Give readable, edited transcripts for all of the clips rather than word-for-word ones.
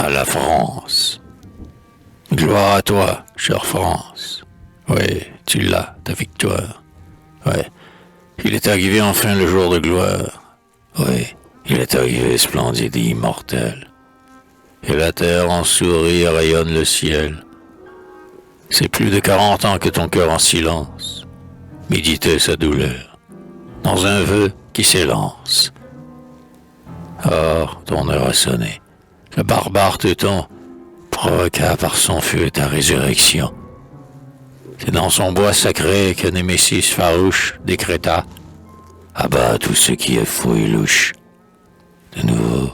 à la France. Gloire à toi, chère France. Oui, tu l'as, ta victoire. Oui, il est arrivé enfin le jour de gloire. Oui, il est arrivé splendide et immortel. Et la terre en sourit rayonne le ciel. C'est plus de 40 ans que ton cœur en silence méditait sa douleur, dans un vœu qui s'élance. Or, ton heure a sonné. Le barbare Teuton provoqua par son feu ta résurrection. C'est dans son bois sacré que Némésis farouche décréta: abat tout ce qui est faux et louche. De nouveau,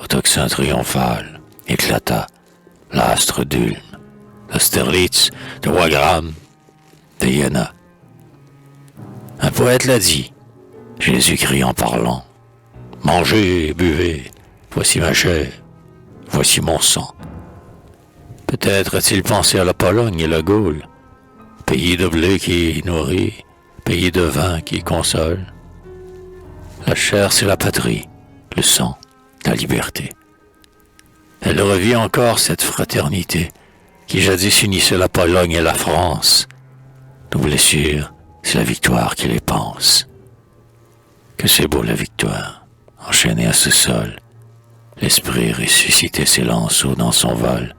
au tocsin triomphal, éclata l'astre d'Ulm, d'Austerlitz, de Wagram, de Iéna. Un poète l'a dit, Jésus-Christ en parlant: mangez et buvez, voici ma chair, voici mon sang. Peut-être a-t-il pensé à la Pologne et la Gaule, pays de blé qui nourrit, pays de vin qui console. La chair, c'est la patrie, le sang, la liberté. Elle revit encore cette fraternité qui jadis unissait la Pologne et la France. Nos blessures, c'est la victoire qui les pense. Que c'est beau la victoire, enchaînée à ce sol, l'esprit ressuscité ses lanceaux dans son vol.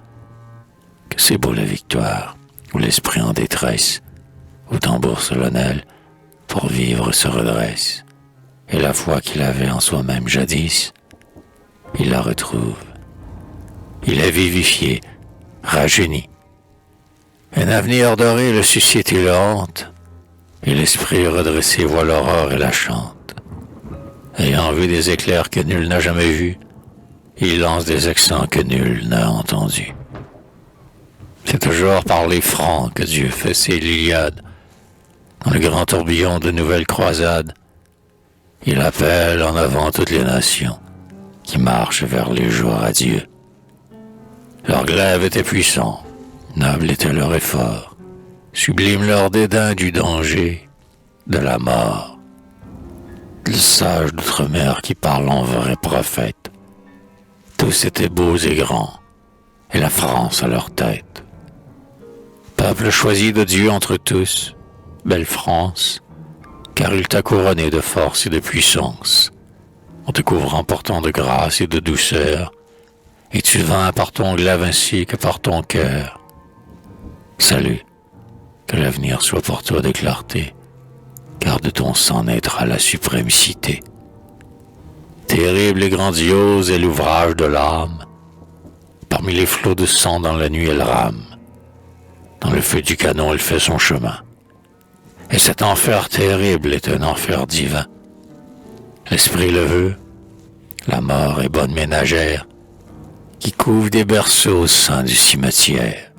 Que c'est beau la victoire, où l'esprit en détresse, au tambour solennel, pour vivre se redresse. Et la foi qu'il avait en soi-même jadis, il la retrouve. Il est vivifié, rajeuni. Un avenir doré le suscite et le hante, et l'esprit redressé voit l'aurore et la chante. Ayant vu des éclairs que nul n'a jamais vus, il lance des accents que nul n'a entendus. C'est toujours par les francs que Dieu fait ses l'Iliade. Dans le grand tourbillon de nouvelles croisades, il appelle en avant toutes les nations qui marchent vers les jours à Dieu. Leur glaive était puissant, noble était leur effort, sublime leur dédain du danger, de la mort. Le sage d'outre-mer qui parle en vrai prophète. Tous étaient beaux et grands, et la France à leur tête. Peuple choisi de Dieu entre tous, belle France, car il t'a couronné de force et de puissance, en te couvrant portant de grâce et de douceur, et tu vins par ton glaive ainsi que par ton cœur. Salut, que l'avenir soit pour toi de clarté, car de ton sang naîtra la suprême cité. Terrible et grandiose est l'ouvrage de l'âme, parmi les flots de sang dans la nuit elle rame, dans le feu du canon elle fait son chemin. Et cet enfer terrible est un enfer divin. L'esprit le veut, la mort est bonne ménagère, qui couvre des berceaux au sein du cimetière.